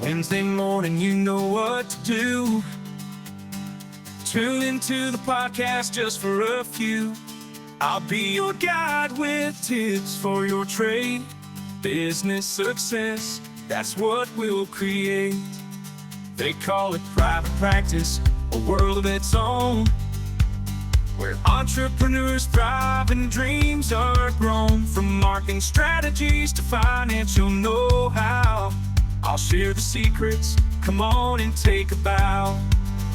Wednesday morning, you know what to do. Tune into the podcast just for a few. I'll be your guide with tips for your trade. Business success, that's what we'll create. They call it private practice, a world of its own, where entrepreneurs thrive and dreams are grown. From marketing strategies to financial know-how, I'll share the secrets, come on and take a bow.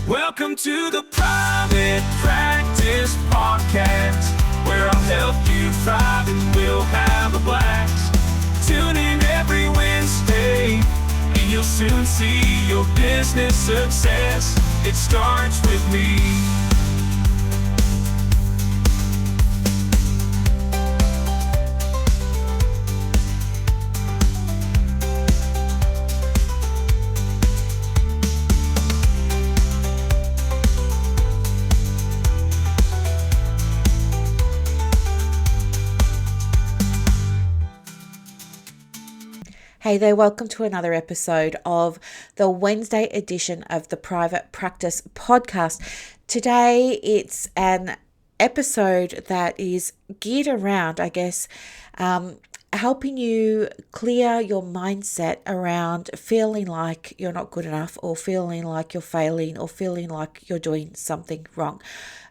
Welcome to the Private Practice Podcast, where I'll help you thrive and we'll have a blast. Tune in every Wednesday, and you'll soon see your business success. It starts with me. Hey there, welcome to another episode of the Wednesday edition of the Private Practice Podcast. Today it's an episode that is geared around, helping you clear your mindset around feeling like you're not good enough, or feeling like you're failing, or feeling like you're doing something wrong.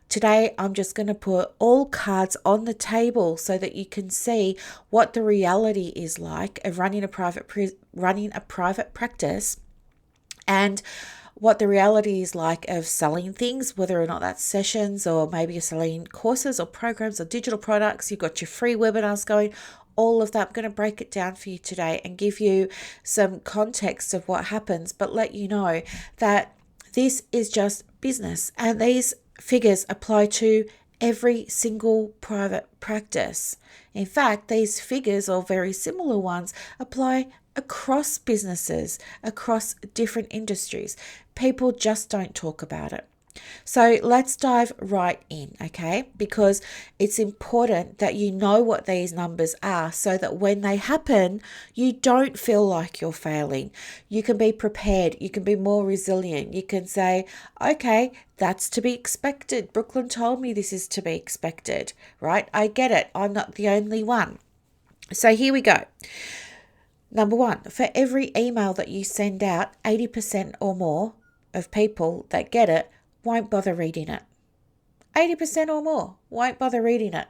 Today, I'm just going to put all cards on the table so that you can see what the reality is like of running a private practice, and what the reality is like of selling things, whether or not that's sessions, or maybe you're selling courses or programs or digital products. You've got your free webinars going, all of that. I'm going to break it down for you today and give you some context of what happens, but let you know that this is just business, and these figures apply to every single private practice. In fact, these figures, or very similar ones, apply across businesses, across different industries. People just don't talk about it. So let's dive right in, okay? Because it's important that you know what these numbers are, so that when they happen, you don't feel like you're failing. You can be prepared. You can be more resilient. You can say, okay, that's to be expected. Brooklyn told me this is to be expected, right? I get it. I'm not the only one. So here we go. Number one, for every email that you send out, 80% or more of people that get it won't bother reading it. 80% or more won't bother reading it.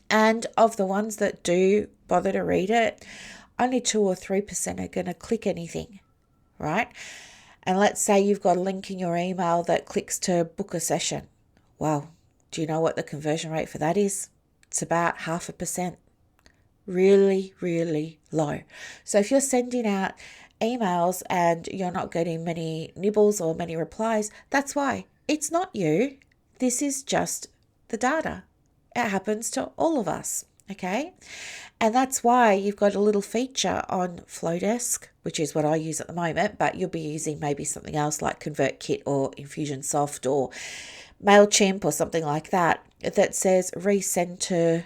And of the ones that do bother to read it, only 2 or 3% are going to click anything, right? And let's say you've got a link in your email that clicks to book a session. Well, do you know what the conversion rate for that is? It's about 0.5%. Really, really low. So if you're sending out emails and you're not getting many nibbles or many replies, that's why. It's not you. This is just the data. It happens to all of us, okay? And that's why you've got a little feature on Flowdesk, which is what I use at the moment, but you'll be using maybe something else like ConvertKit or Infusionsoft or MailChimp or something like that, that says resend to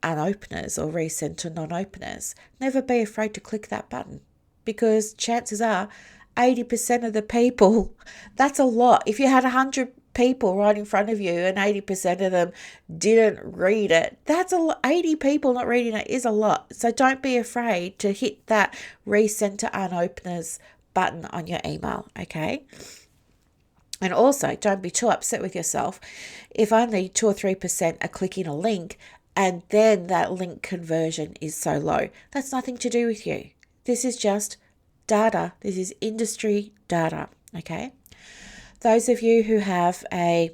unopeners or resend to non-openers. Never be afraid to click that button, because chances are 80% of the people, that's a lot. If you had 100 people right in front of you and 80% of them didn't read it, that's a lot. 80 people not reading it is a lot. So don't be afraid to hit that resend to unopeners button on your email, okay? And also, don't be too upset with yourself if only 2 or 3% are clicking a link and then that link conversion is so low. That's nothing to do with you. This is just data. This is industry data, okay? Those of you who have a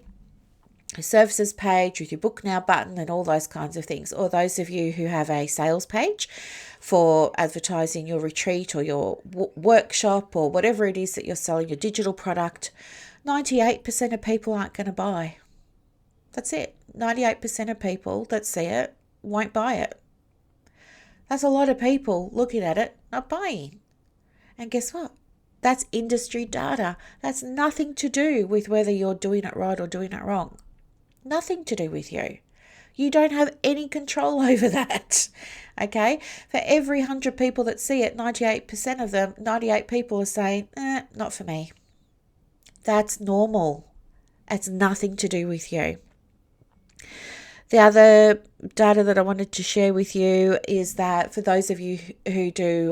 services page with your book now button and all those kinds of things, or those of you who have a sales page for advertising your retreat or your workshop or whatever it is that you're selling, your digital product, 98% of people aren't going to buy. That's it. 98% of people that see it won't buy it. That's a lot of people looking at it, not buying. And guess what? That's industry data. That's nothing to do with whether you're doing it right or doing it wrong. Nothing to do with you. You don't have any control over that. Okay? For every 100 people that see it, 98% of them, 98 people are saying, not for me. That's normal. It's nothing to do with you. The other data that I wanted to share with you is that for those of you who do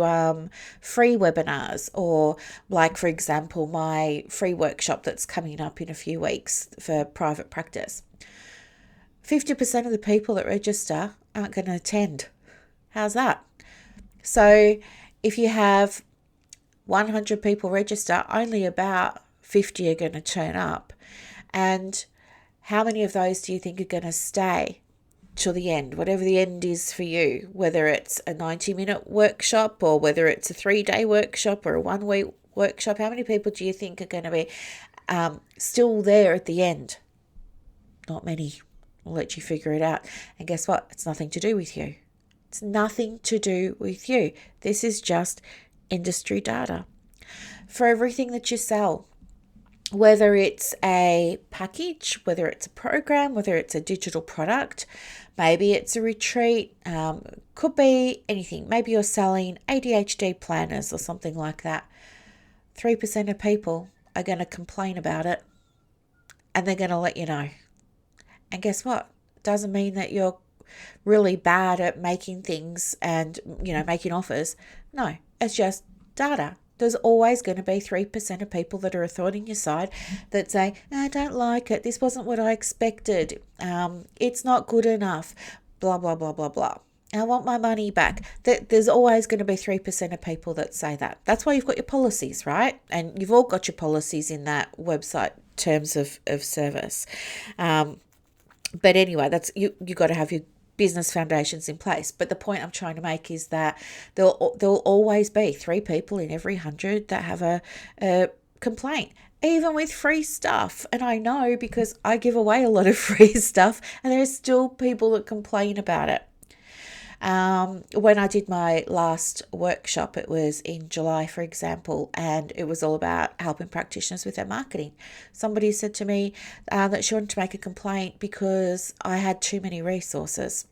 free webinars, or like, for example, my free workshop that's coming up in a few weeks for private practice, 50% of the people that register aren't going to attend. How's that? So if you have 100 people register, only about 50 are going to turn up. And how many of those do you think are going to stay till the end, whatever the end is for you, whether it's a 90-minute workshop or whether it's a 3-day workshop or a 1-week workshop? How many people do you think are going to be still there at the end? Not many. I'll let you figure it out. And guess what? It's nothing to do with you. It's nothing to do with you. This is just industry data. For everything that you sell, whether it's a package, whether it's a program, whether it's a digital product, maybe it's a retreat, could be anything. Maybe you're selling ADHD planners or something like that. 3% of people are going to complain about it, and they're going to let you know. And guess what? It doesn't mean that you're really bad at making things and, making offers. No, it's just data. There's always going to be 3% of people that are a thorn in your side that say, I don't like it. This wasn't what I expected. It's not good enough. Blah, blah, blah, blah, blah. I want my money back. There's always going to be 3% of people that say that. That's why you've got your policies, right? And you've all got your policies in that website terms of service. But anyway, that's you got to have your business foundations in place. But the point I'm trying to make is that there'll always be 3 people in every 100 that have a complaint, even with free stuff. And I know because I give away a lot of free stuff, and there's still people that complain about it. When I did my last workshop, it was in July, for example, and it was all about helping practitioners with their marketing. Somebody said to me that she wanted to make a complaint because I had too many resources.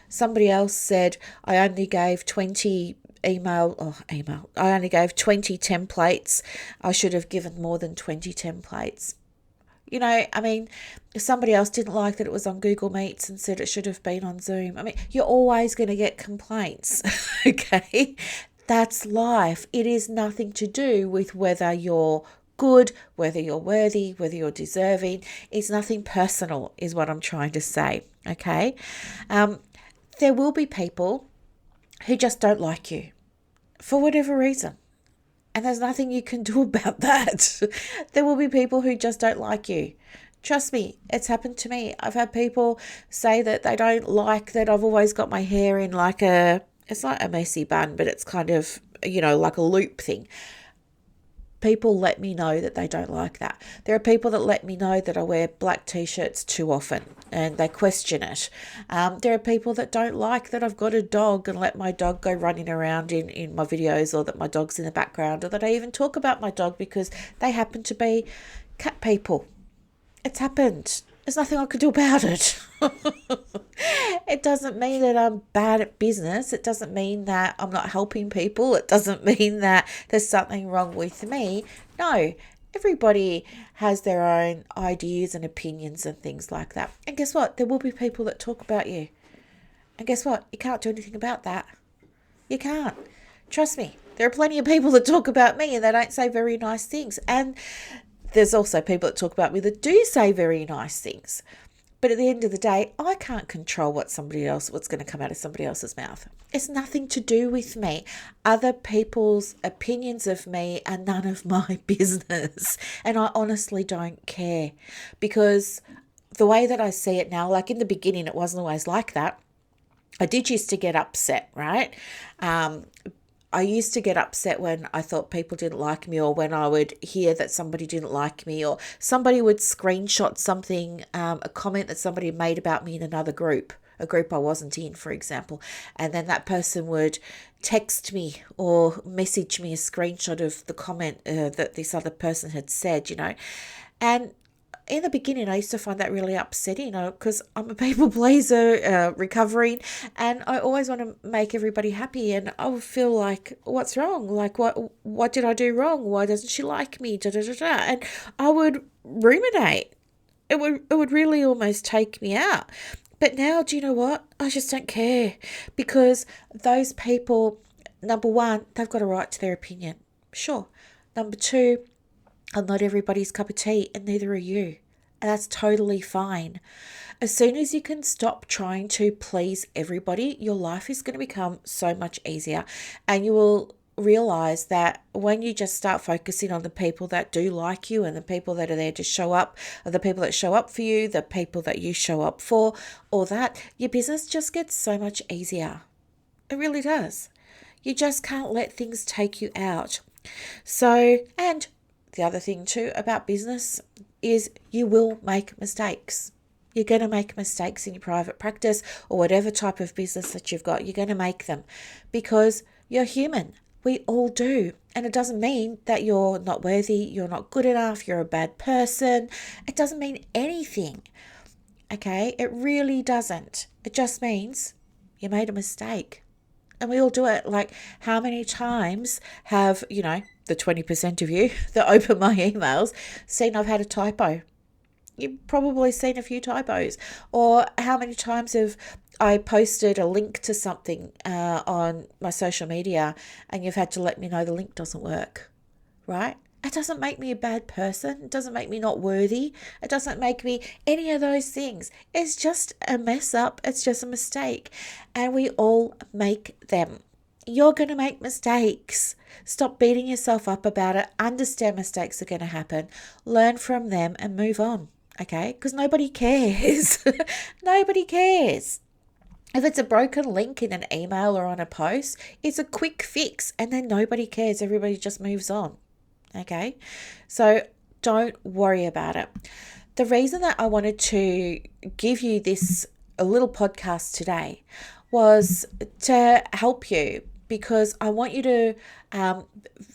Somebody else said I only gave 20 I only gave 20 templates. I should have given more than 20 templates. Somebody else didn't like that it was on Google Meets and said it should have been on Zoom. You're always going to get complaints, okay? That's life. It is nothing to do with whether you're good, whether you're worthy, whether you're deserving. It's nothing personal is what I'm trying to say, okay? There will be people who just don't like you for whatever reason. And there's nothing you can do about that. There will be people who just don't like you. Trust me, it's happened to me. I've had people say that they don't like that I've always got my hair in it's like a messy bun, but it's kind of, like a loop thing. People let me know that they don't like that. There are people that let me know that I wear black t-shirts too often and they question it. There are people that don't like that I've got a dog and let my dog go running around in my videos, or that my dog's in the background, or that I even talk about my dog because they happen to be cat people. It's happened. There's nothing I could do about it. It doesn't mean that I'm bad at business. It doesn't mean that I'm not helping people. It doesn't mean that there's something wrong with me. No, everybody has their own ideas and opinions and things like that. And guess what? There will be people that talk about you. And guess what? You can't do anything about that. You can't. Trust me. There are plenty of people that talk about me and they don't say very nice things. And there's also people that talk about me that do say very nice things. But at the end of the day, I can't control what's going to come out of somebody else's mouth. It's nothing to do with me. Other people's opinions of me are none of my business. And I honestly don't care, because the way that I see it now, like in the beginning, it wasn't always like that. I did used to get upset, right? I used to get upset when I thought people didn't like me, or when I would hear that somebody didn't like me, or somebody would screenshot something, a comment that somebody made about me in another group, a group I wasn't in, for example. And then that person would text me or message me a screenshot of the comment that this other person had said, And in the beginning, I used to find that really upsetting because I'm a people pleaser, recovering, and I always want to make everybody happy. And I would feel like, what's wrong? Like, what did I do wrong? Why doesn't she like me? Da, da, da, da. And I would ruminate. It would really almost take me out. But now, do you know what? I just don't care, because those people, number one, they've got a right to their opinion. Sure. Number two, I'm not everybody's cup of tea, and neither are you. And that's totally fine. As soon as you can stop trying to please everybody, your life is going to become so much easier. And you will realize that when you just start focusing on the people that do like you, and the people that are there to show up, or the people that show up for you, the people that you show up for, all that, your business just gets so much easier. It really does. You just can't let things take you out. So, and the other thing too about business is you will make mistakes. You're going to make mistakes in your private practice or whatever type of business that you've got. You're going to make them because you're human. We all do. And it doesn't mean that you're not worthy, you're not good enough, you're a bad person. It doesn't mean anything. Okay? It really doesn't. It just means you made a mistake. And we all do it. Like, how many times have, the 20% of you that open my emails seen I've had a typo? You've probably seen a few typos. Or how many times have I posted a link to something on my social media and you've had to let me know the link doesn't work, right? It doesn't make me a bad person. It doesn't make me not worthy. It doesn't make me any of those things. It's just a mess up. It's just a mistake. And we all make them. You're going to make mistakes. Stop beating yourself up about it. Understand mistakes are going to happen. Learn from them and move on. Okay? Because nobody cares. Nobody cares. If it's a broken link in an email or on a post, it's a quick fix and then nobody cares. Everybody just moves on. Okay, so don't worry about it. The reason that I wanted to give you this a little podcast today was to help you, because I want you to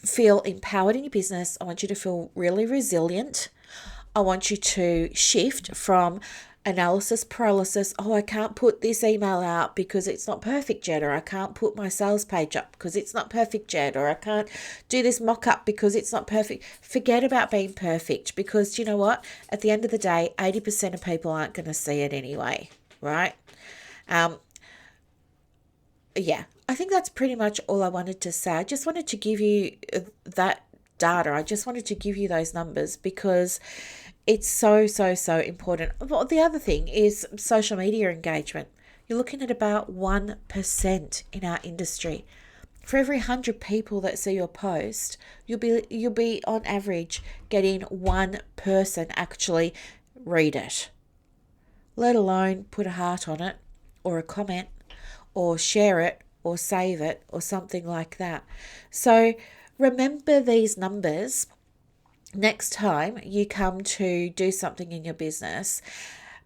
feel empowered in your business. I want you to feel really resilient. I want you to shift from analysis paralysis. Oh, I can't put this email out because it's not perfect yet, or I can't put my sales page up because it's not perfect yet, or I can't do this mock-up because it's not perfect. Forget about being perfect, because you know what? At the end of the day, 80% of people aren't going to see it anyway, right? Yeah, I think that's pretty much all I wanted to say. I just wanted to give you that data. I just wanted to give you those numbers because it's so, so, so important. Well, the other thing is social media engagement. You're looking at about 1% in our industry. For every 100 people that see your post, you'll be on average getting one person actually read it, let alone put a heart on it, or a comment, or share it, or save it, or something like that. So remember these numbers next time you come to do something in your business,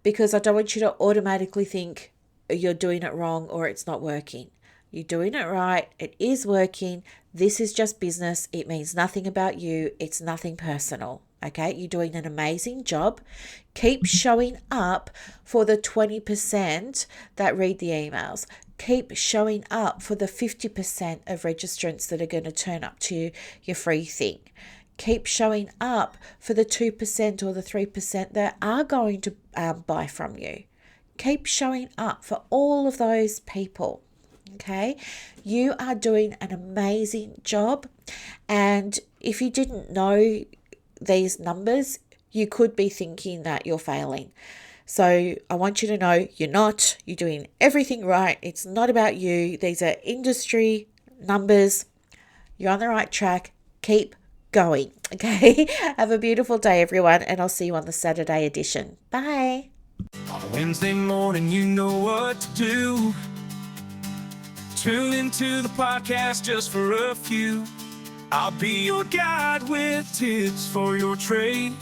because I don't want you to automatically think you're doing it wrong or it's not working. You're doing it right. It is working. This is just business. It means nothing about you. It's nothing personal. Okay, you're doing an amazing job. Keep showing up for the 20% that read the emails. Keep showing up for the 50% of registrants that are going to turn up to your free thing. Keep showing up for the 2% or the 3% that are going to buy from you. Keep showing up for all of those people. Okay, you are doing an amazing job. And if you didn't know these numbers, you could be thinking that you're failing. So I want you to know you're not. You're doing everything right. It's not about you. These are industry numbers. You're on the right track. Keep going. Okay, have a beautiful day, everyone, and I'll see you on the Saturday edition. Bye. On Wednesday morning, you know what to do. Tune into the podcast just for a few. I'll be your guide with tips for your trade.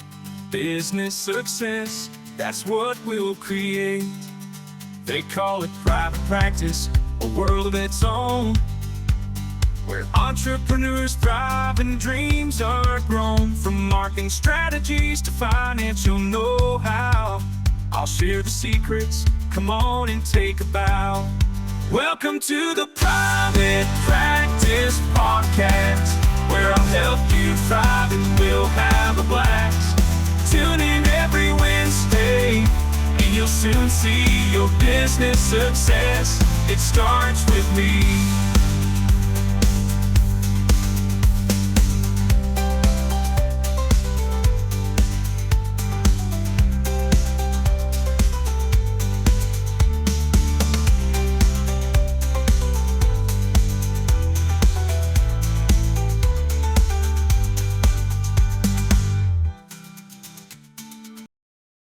Business success, that's what we'll create. They call it private practice, a world of its own, where entrepreneurs thrive and dreams are grown. From marketing strategies to financial know-how, I'll share the secrets. Come on and take a bow. Welcome to the Private Practice Podcast, where I'll help you thrive and we'll have a blast. Tune in every Wednesday, and you'll soon see your business success. It starts with me.